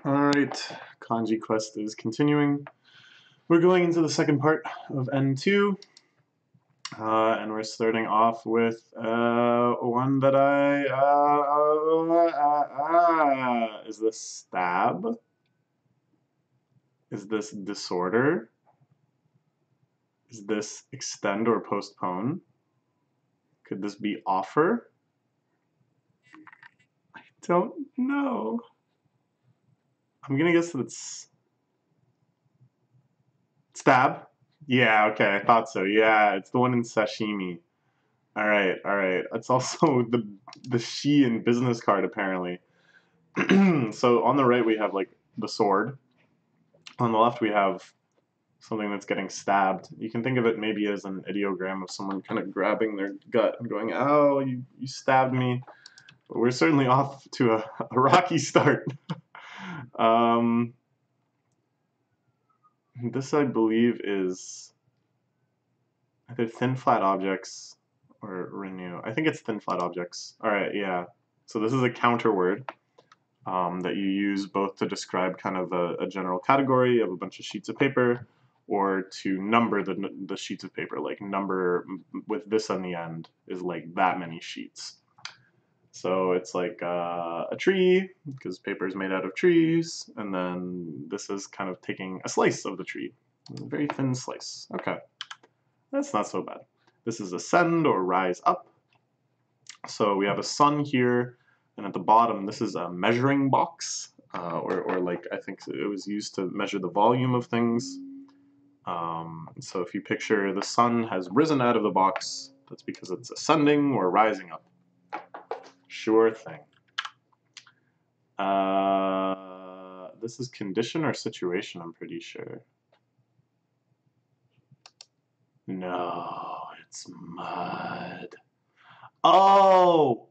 Alright, Kanji quest is continuing. We're going into the second part of N2, and we're starting off with one that is this stab? Is this disorder? Is this extend or postpone? Could this be offer? I don't know. I'm gonna guess that it's stab. Yeah, okay, I thought so. Yeah, it's the one in sashimi. All right, all right. It's also the she in business card apparently. So on the right we have like the sword. On the left we have something that's getting stabbed. You can think of it maybe as an ideogram of someone kind of grabbing their gut and going, "Oh, you stabbed me." But we're certainly off to a rocky start. This I believe is either thin flat objects or renew. I think it's thin flat objects. All right, yeah. So this is a counter word that you use both to describe kind of a general category of a bunch of sheets of paper, or to number the sheets of paper. Like number with this on the end is like that many sheets. So it's like a tree, because paper is made out of trees, and then this is kind of taking a slice of the tree. A very thin slice. Okay. That's not so bad. This is ascend or rise up. So we have a sun here, and at the bottom, this is a measuring box, or like I think it was used to measure the volume of things. So if you picture the sun has risen out of the box, that's because it's ascending or rising up. Sure thing. This is condition or situation, I'm pretty sure. No, it's mud. Oh,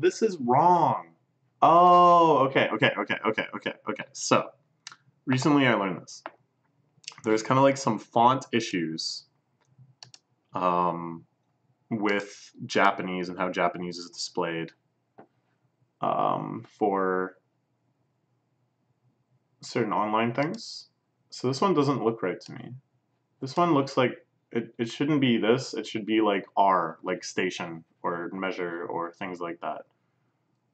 this is wrong. Oh, okay. So, recently I learned this. There's kind of like some font issues with Japanese and how Japanese is displayed for certain online things. So this one doesn't look right to me. This one looks like it shouldn't be this. It should be like R, like station or measure or things like that.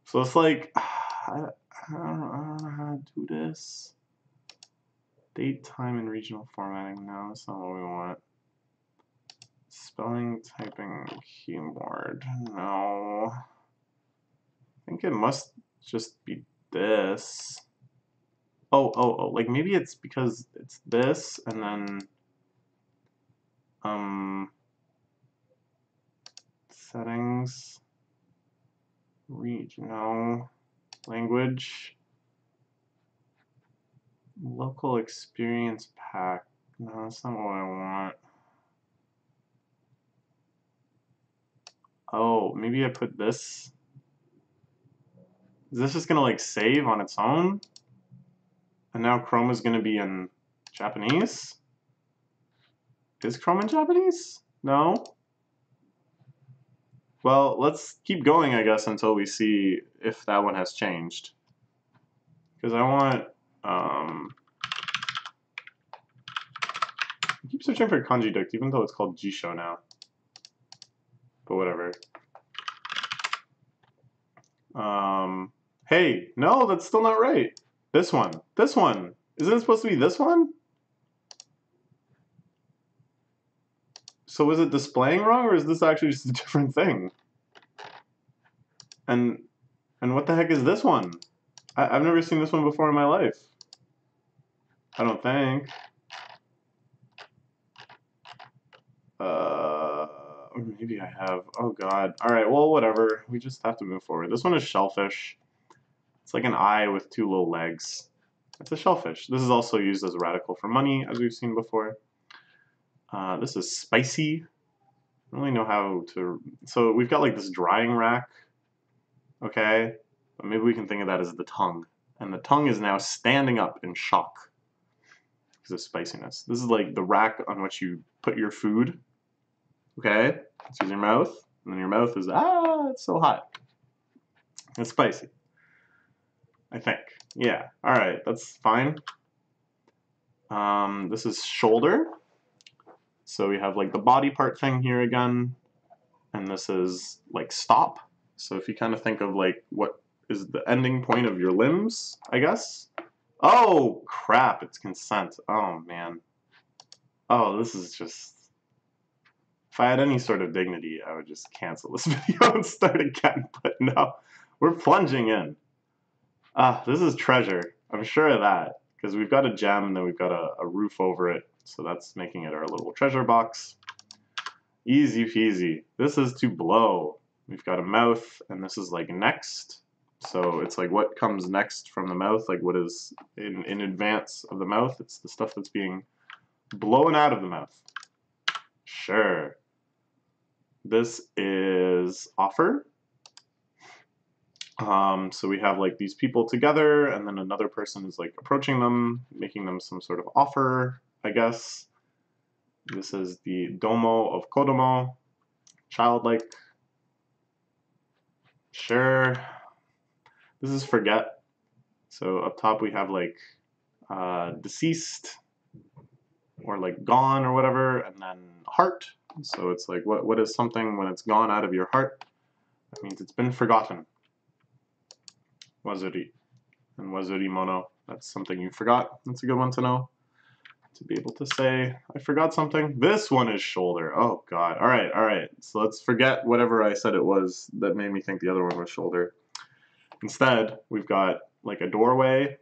So it's like, I don't know how to do this. Date, time, and regional formatting. No, that's not what we want. Spelling, typing, keyboard. No. I think it must just be this. Oh, like maybe it's because it's this and then settings, regional, language, local experience pack. No, that's not what I want. Oh, maybe I put this. Is this just gonna like save on its own? And now Chrome is gonna be in Japanese? Is Chrome in Japanese? No? Well, let's keep going, I guess, until we see if that one has changed. Because I want, I keep searching for kanji duct, even though it's called Jisho now. But whatever. Hey, no, that's still not right. This one. Isn't it supposed to be this one? So is it displaying wrong, or is this actually just a different thing? And what the heck is this one? I've never seen this one before in my life. I don't think. Or maybe I have. Oh god. Alright, well, whatever. We just have to move forward. This one is shellfish. It's like an eye with two little legs. It's a shellfish. This is also used as a radical for money, as we've seen before. This is spicy. I don't really know how to... So we've got like this drying rack. Okay? But maybe we can think of that as the tongue. And the tongue is now standing up in shock because of spiciness. This is like the rack on which you put your food. Okay? It's using your mouth. And then your mouth is, it's so hot. It's spicy. I think. Yeah, alright, that's fine. This is shoulder. So we have like the body part thing here again, and this is like stop. So if you kind of think of like what is the ending point of your limbs, I guess. Oh crap, it's consent. Oh man. Oh, this is just... If I had any sort of dignity, I would just cancel this video and start again, but no. We're plunging in. Ah, this is treasure. I'm sure of that. Because we've got a gem and then we've got a roof over it. So that's making it our little treasure box. Easy peasy. This is to blow. We've got a mouth and this is like next. So it's like what comes next from the mouth, like what is in advance of the mouth. It's the stuff that's being blown out of the mouth. Sure. This is offer. So we have like these people together, and then another person is like approaching them, making them some sort of offer, I guess. This is the domo of kodomo, childlike. Sure. This is forget. So up top we have like deceased or like gone or whatever, and then heart. So it's like what is something when it's gone out of your heart? That means it's been forgotten. Wazuri. And wazuri mono, that's something you forgot. That's a good one to know. To be able to say, I forgot something. This one is shoulder. Oh god. Alright, alright. So let's forget whatever I said it was that made me think the other one was shoulder. Instead, we've got like a doorway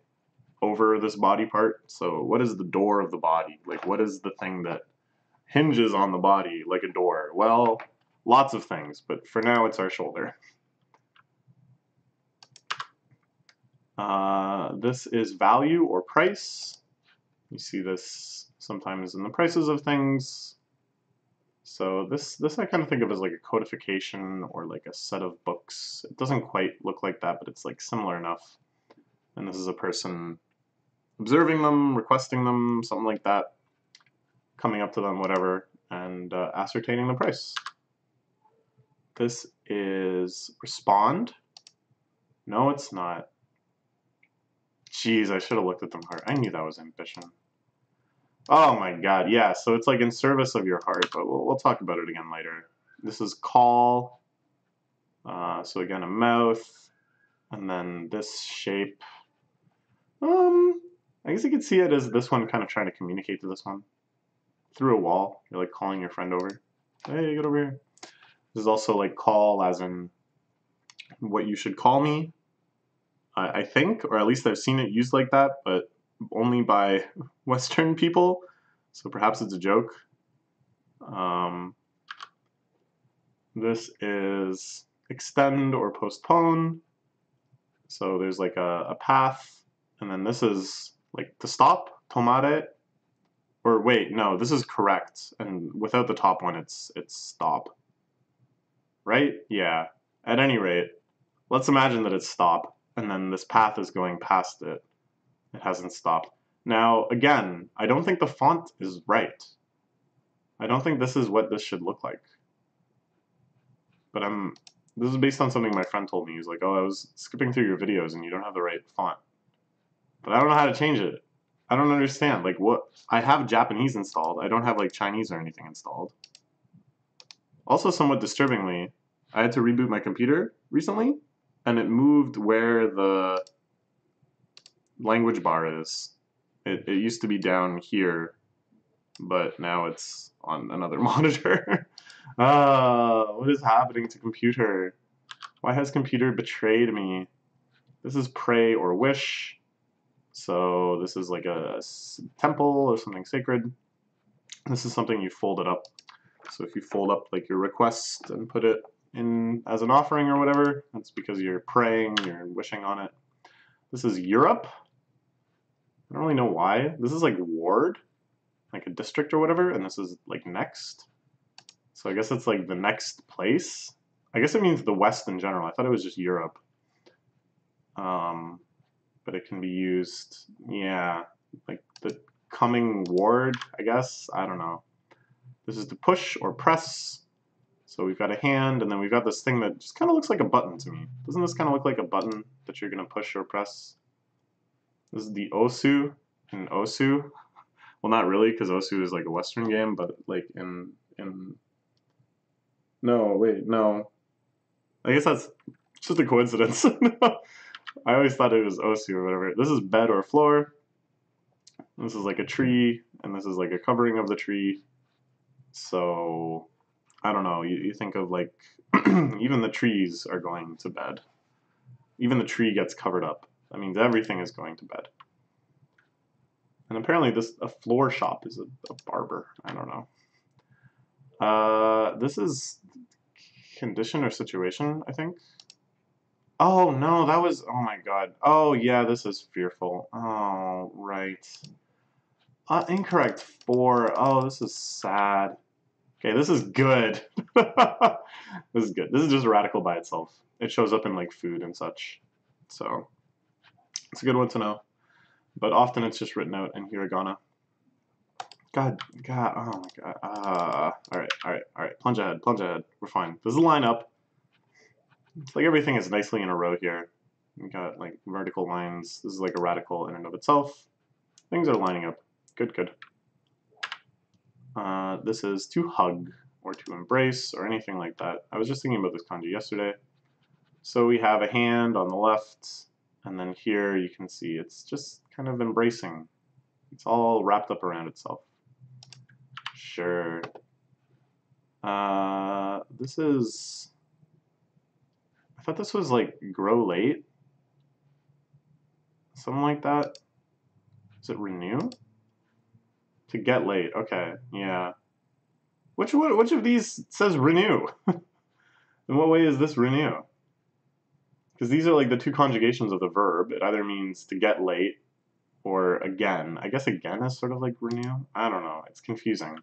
over this body part. So what is the door of the body? Like what is the thing that hinges on the body like a door? Well, lots of things, but for now it's our shoulder. This is value or price. You see this sometimes in the prices of things. So this I kind of think of as like a codification or like a set of books. It doesn't quite look like that, but it's like similar enough. And this is a person observing them, requesting them, something like that, coming up to them, whatever, and ascertaining the price. This is respond. No, it's not. Jeez, I should have looked at them hard. I knew that was ambition. Oh my god, yeah, so it's like in service of your heart, but we'll talk about it again later. This is call. So again, a mouth, and then this shape. I guess you could see it as this one kind of trying to communicate to this one. Through a wall, you're like calling your friend over. Hey, get over here. This is also like call as in what you should call me, I think, or at least I've seen it used like that, but only by Western people, so perhaps it's a joke. This is extend or postpone, so there's like a path, and then this is like to stop, tomare, or wait, no, this is correct, and without the top one, it's stop. Right? Yeah. At any rate, let's imagine that it's stop, and then this path is going past it. It hasn't stopped. Now, again, I don't think the font is right. I don't think this is what this should look like. But this is based on something my friend told me. He's like, oh, I was skipping through your videos and you don't have the right font. But I don't know how to change it. I don't understand. Like, what? I have Japanese installed. I don't have, like, Chinese or anything installed. Also, somewhat disturbingly, I had to reboot my computer recently, and it moved where the language bar is. It used to be down here, but now it's on another monitor. What is happening to computer? Why has computer betrayed me? This is pray or wish. So this is like a temple or something sacred. This is something you folded up. So if you fold up like your request and put it in as an offering or whatever, that's because you're praying, you're wishing on it. This is Europe. I don't really know why. This is like ward, like a district or whatever, and this is like next. So I guess it's like the next place. I guess it means the West in general. I thought it was just Europe. But it can be used, yeah, like the coming ward, I guess. I don't know. This is to push or press. So we've got a hand, and then we've got this thing that just kind of looks like a button to me. Doesn't this kind of look like a button that you're going to push or press? This is the Osu in Osu. Well, not really, because Osu is like a Western game, but like in no, wait, no. I guess that's just a coincidence. I always thought it was Osu or whatever. This is bed or floor. This is like a tree, and this is like a covering of the tree. So, I don't know, you think of like, even the trees are going to bed. Even the tree gets covered up. That means everything is going to bed. And apparently a floor shop is a barber. I don't know. This is condition or situation, I think. Oh no, that was, oh my god. Oh yeah, this is fearful. Oh, right. Incorrect 4. Oh, this is sad. Okay, this is good. This is good. This is just radical by itself. It shows up in like food and such. So, it's a good one to know. But often it's just written out in hiragana. God, oh my god. Alright. Plunge ahead. We're fine. This is a line up. It's like everything is nicely in a row here. We got like vertical lines. This is like a radical in and of itself. Things are lining up. Good. This is to hug or to embrace or anything like that. I was just thinking about this kanji yesterday. So we have a hand on the left, and then here you can see it's just kind of embracing. It's all wrapped up around itself. Sure. This is... I thought this was like grow late. Something like that. Is it renew? To get late. Okay, yeah. Which of these says renew? In what way is this renew? Because these are like the two conjugations of the verb. It either means to get late or again. I guess again is sort of like renew. I don't know. It's confusing.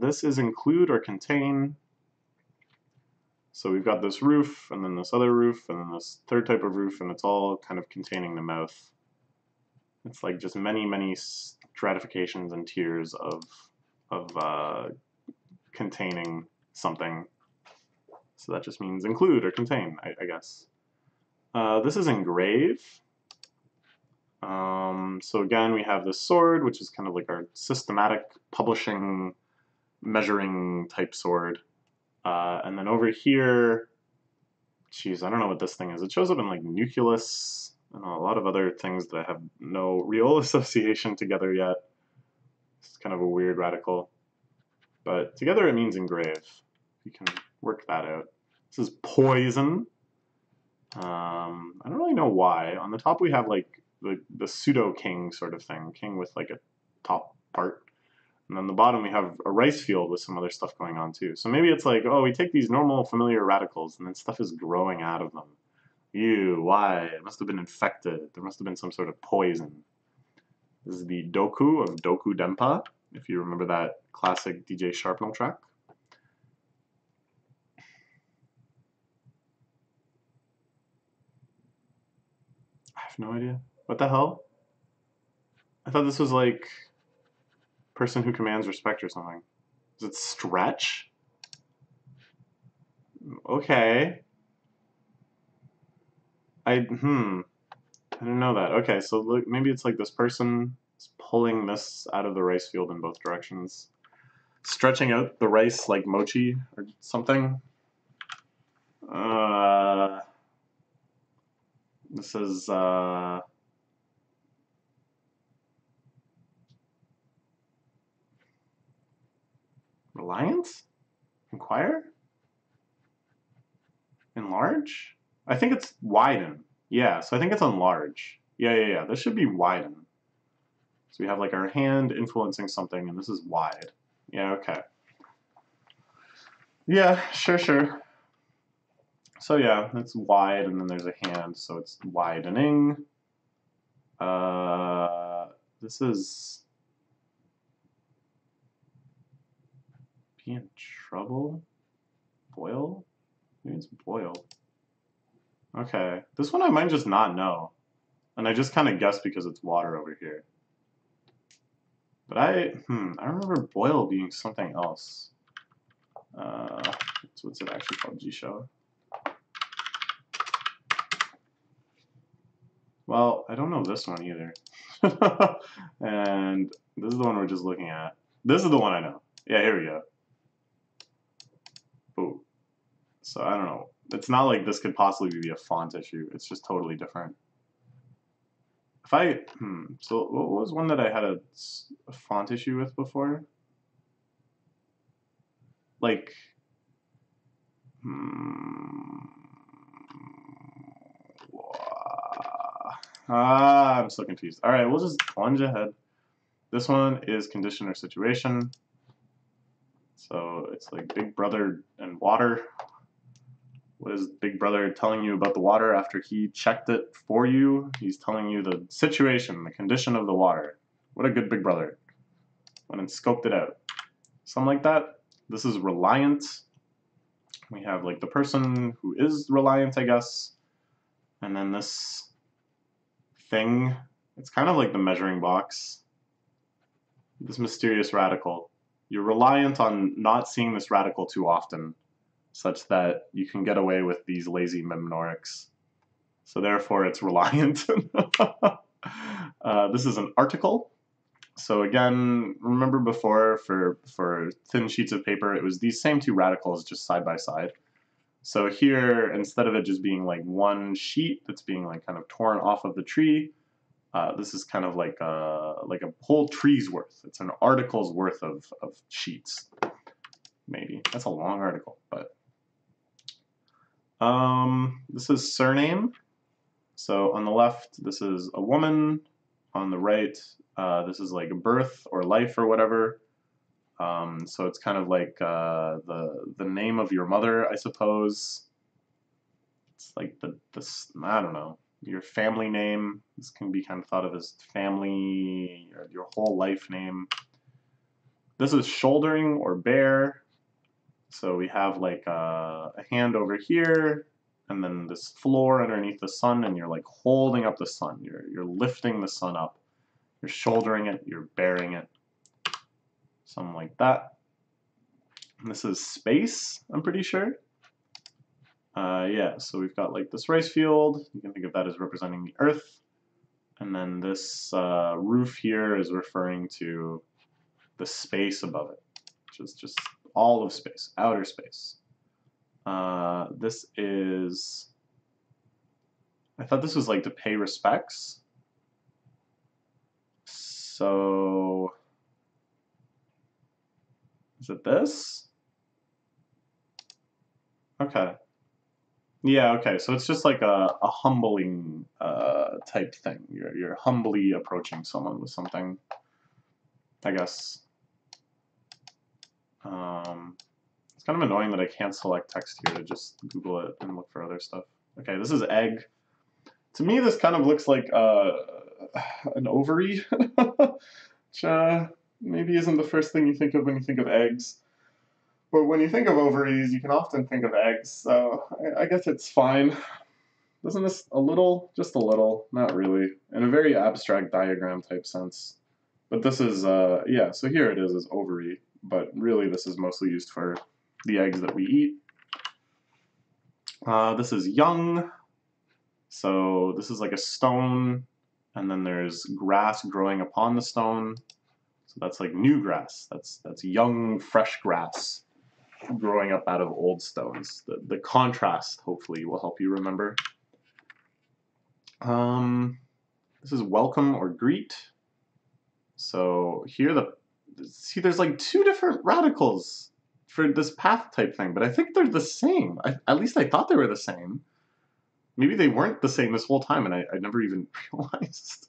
This is include or contain. So we've got this roof, and then this other roof, and then this third type of roof, and it's all kind of containing the mouth. It's like just many stratifications and tiers of containing something. So that just means include or contain, I guess. This is engrave. So again, we have this sword, which is kind of like our systematic publishing, measuring type sword. And then over here, geez, I don't know what this thing is. It shows up in like nucleus and a lot of other things that have no real association together yet. It's kind of a weird radical. But together it means engrave. You can work that out. This is poison. I don't really know why. On the top we have like the pseudo king sort of thing. King with like a top part. And then the bottom we have a rice field with some other stuff going on too. So maybe it's like, oh, we take these normal familiar radicals and then stuff is growing out of them. Ew, why? It must have been infected. There must have been some sort of poison. This is the Doku of Doku Denpa, if you remember that classic DJ Sharpnel track. I have no idea. What the hell? I thought this was like person who commands respect or something. Is it stretch? Okay. I didn't know that. Okay, so look, maybe it's like this person is pulling this out of the rice field in both directions. Stretching out the rice like mochi or something. This is Reliance? Inquire? Enlarge? I think it's widen. Yeah, so I think it's enlarge. Yeah. This should be widen. So we have like our hand influencing something, and this is wide. Yeah, okay. Yeah, sure. So yeah, it's wide, and then there's a hand, so it's widening. This is be in trouble? Boil? Maybe it's boil. Okay, this one I might just not know. And I just kind of guessed because it's water over here. But I remember boil being something else. So what's it actually called? G-show. Well, I don't know this one either. And this is the one we're just looking at. This is the one I know. Yeah, here we go. Ooh. So I don't know. It's not like this could possibly be a font issue. It's just totally different. If I, so what was one that I had a font issue with before? Like, I'm so confused. All right, we'll just plunge ahead. This one is condition or situation. So it's like Big Brother and water. What is Big Brother telling you about the water after he checked it for you? He's telling you the situation, the condition of the water. What a good Big Brother. Went and scoped it out. Something like that. This is reliant. We have like the person who is reliant, I guess. And then this thing, it's kind of like the measuring box. This mysterious radical. You're reliant on not seeing this radical too often, such that you can get away with these lazy memnorics. So therefore it's reliant. This is an article. So again, remember before for thin sheets of paper, it was these same two radicals just side by side. So here, instead of it just being like one sheet that's being like kind of torn off of the tree, this is kind of like a whole tree's worth. It's an article's worth of sheets. Maybe. That's a long article, but this is surname. So on the left, this is a woman. On the right, this is like a birth or life or whatever. So it's kind of like the name of your mother, I suppose. It's like I don't know, your family name. This can be kind of thought of as family, your whole life name. This is shouldering or bear. So we have like a hand over here, and then this floor underneath the sun, and you're like holding up the sun. You're lifting the sun up. You're shouldering it. You're bearing it. Something like that. And this is space, I'm pretty sure. Yeah, so we've got like this rice field. You can think of that as representing the earth. And then this roof here is referring to the space above it, which is just all of space, outer space. This is, I thought this was like to pay respects. So, is it this? Okay. Yeah, okay, so it's just like a humbling type thing. You're humbly approaching someone with something, I guess. It's kind of annoying that I can't select text here to just Google it and look for other stuff. Okay, this is egg. To me, this kind of looks like an ovary, which maybe isn't the first thing you think of when you think of eggs. But when you think of ovaries, you can often think of eggs, so I guess it's fine. Doesn't this a little, just a little, not really, in a very abstract diagram type sense. But this is, yeah, so here it is ovary, but really this is mostly used for the eggs that we eat. This is young, so this is like a stone, and then there's grass growing upon the stone. So that's like new grass, that's young, fresh grass growing up out of old stones. The contrast, hopefully, will help you remember. This is welcome or greet. So here see, there's like two different radicals for this path type thing, but I think they're the same. At least I thought they were the same. Maybe they weren't the same this whole time, and I never even realized.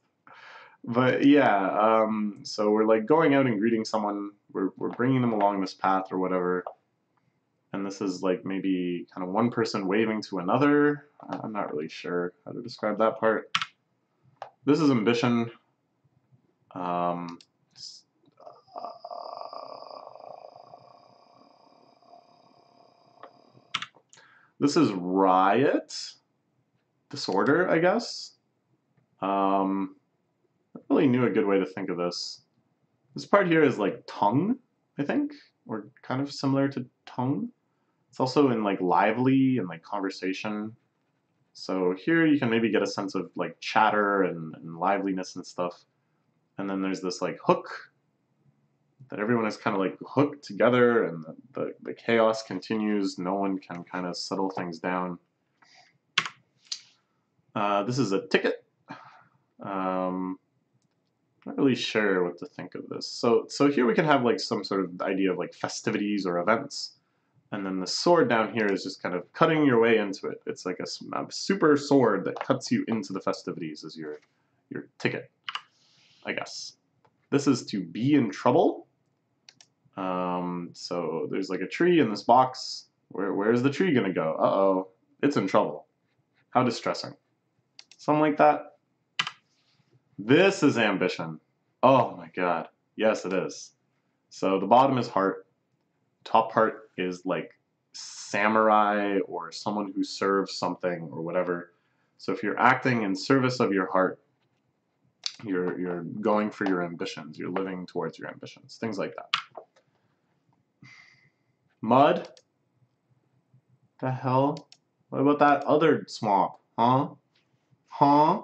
But yeah, so we're like going out and greeting someone. We're bringing them along this path or whatever. And this is like maybe kind of one person waving to another. I'm not really sure how to describe that part. This is ambition. This is riot. Disorder, I guess. I really knew a good way to think of this. This part here is like tongue, I think. or kind of similar to tongue. It's also in like lively and like conversation. So here you can maybe get a sense of like chatter and liveliness and stuff. And then there's this like hook that everyone is kind of like hooked together, and the chaos continues. No one can kind of settle things down. This is a ticket. Not really sure what to think of this. So here we can have like some sort of idea of like festivities or events. And then the sword down here is just kind of cutting your way into it. It's like a super sword that cuts you into the festivities as your ticket, I guess. This is to be in trouble. So there's like a tree in this box. Where's the tree gonna go? Uh-oh, it's in trouble. How distressing. Something like that. This is ambition. Oh my god. Yes, it is. So the bottom is heart. Top part is like samurai or someone who serves something or whatever. So if you're acting in service of your heart, you're going for your ambitions. You're living towards your ambitions. Things like that. Mud? The hell? What about that other swamp? Huh? Huh?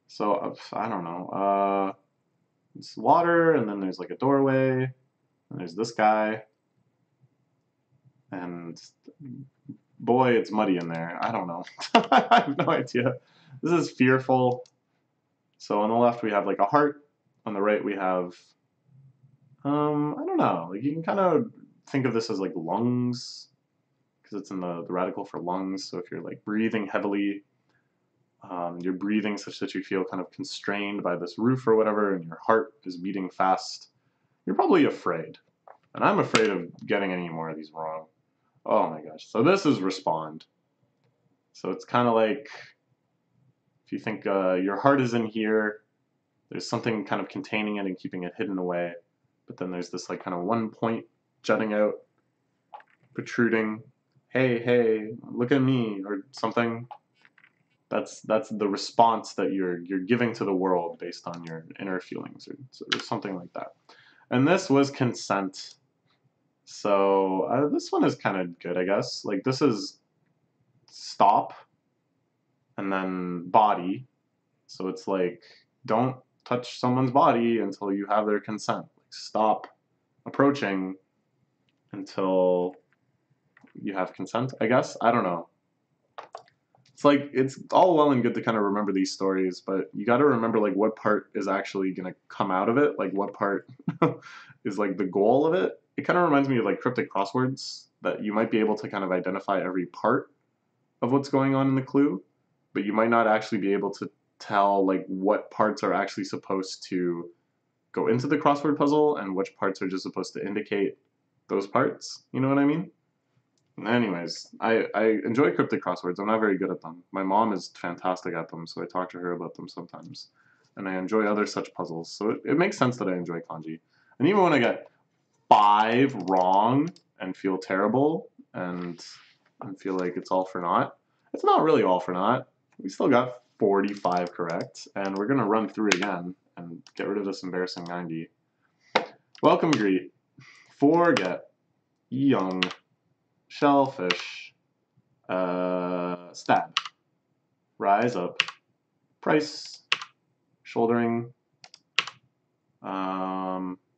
So I don't know. It's water, and then there's like a doorway, and there's this guy, and boy, it's muddy in there. I don't know. I have no idea. This is fearful. So on the left we have like a heart. On the right we have, I don't know. Like you can kind of think of this as like lungs, because it's in the radical for lungs. So if you're like breathing heavily, you're breathing such that you feel kind of constrained by this roof or whatever, and your heart is beating fast, you're probably afraid. And I'm afraid of getting any more of these wrong. Oh my gosh. So this is respond. So it's kind of like, if you think your heart is in here, there's something kind of containing it and keeping it hidden away. But then there's this like kind of one point jutting out, protruding. Hey, hey, look at me, or something. That's the response that you're giving to the world based on your inner feelings, or something like that. And this was consent. So this one is kind of good, I guess. Like this is stop, and then body. So it's like, don't touch someone's body until you have their consent. Like stop approaching until you have consent, I guess. I don't know. It's like, it's all well and good to kind of remember these stories, but you got to remember like what part is actually going to come out of it, like what part is like the goal of it. It kind of reminds me of like cryptic crosswords, that you might be able to kind of identify every part of what's going on in the clue, but you might not actually be able to tell like what parts are actually supposed to go into the crossword puzzle and which parts are just supposed to indicate those parts. You know what I mean? Anyways, I enjoy cryptic crosswords. I'm not very good at them. My mom is fantastic at them, so I talk to her about them sometimes. And I enjoy other such puzzles, so it makes sense that I enjoy kanji. And even when I get 5 wrong and feel terrible and feel like it's all for naught, it's not really all for naught. We still got 45 correct, and we're going to run through again and get rid of this embarrassing 90. Welcome, greet. Forget. Young. Shellfish, stab, rise up, price, shouldering,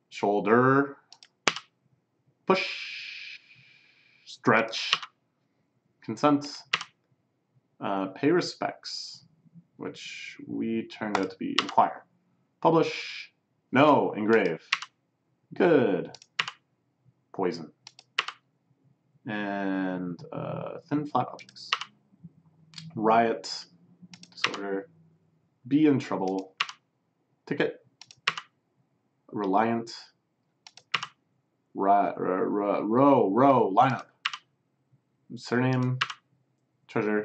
shoulder, push, stretch, consent, pay respects, which we turned out to be inquire, publish, no, engrave, good, poison. And thin flat objects. Riot, disorder, be in trouble, ticket, reliant, row, lineup, surname, treasure,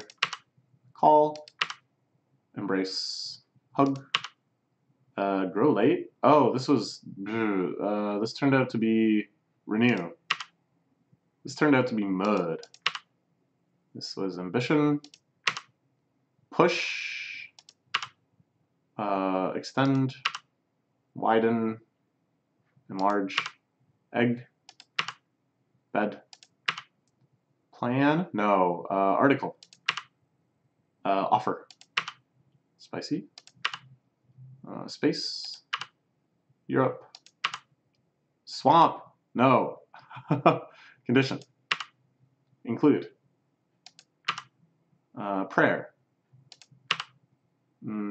call, embrace, hug, grow late. Oh, this was, this turned out to be renew. This turned out to be mud. This was ambition, push, extend, widen, enlarge, Egg. Bed. Plan? No. Article. Offer. Spicy. Space. Europe. Swamp. No. Condition. Include. Prayer.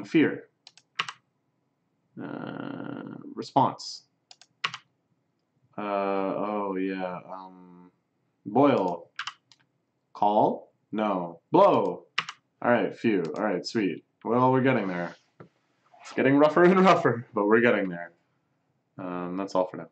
Fear. Response. Oh yeah. Boil. Call? No. Blow. Alright, few. Alright, sweet. Well, we're getting there. It's getting rougher and rougher, but we're getting there. That's all for now.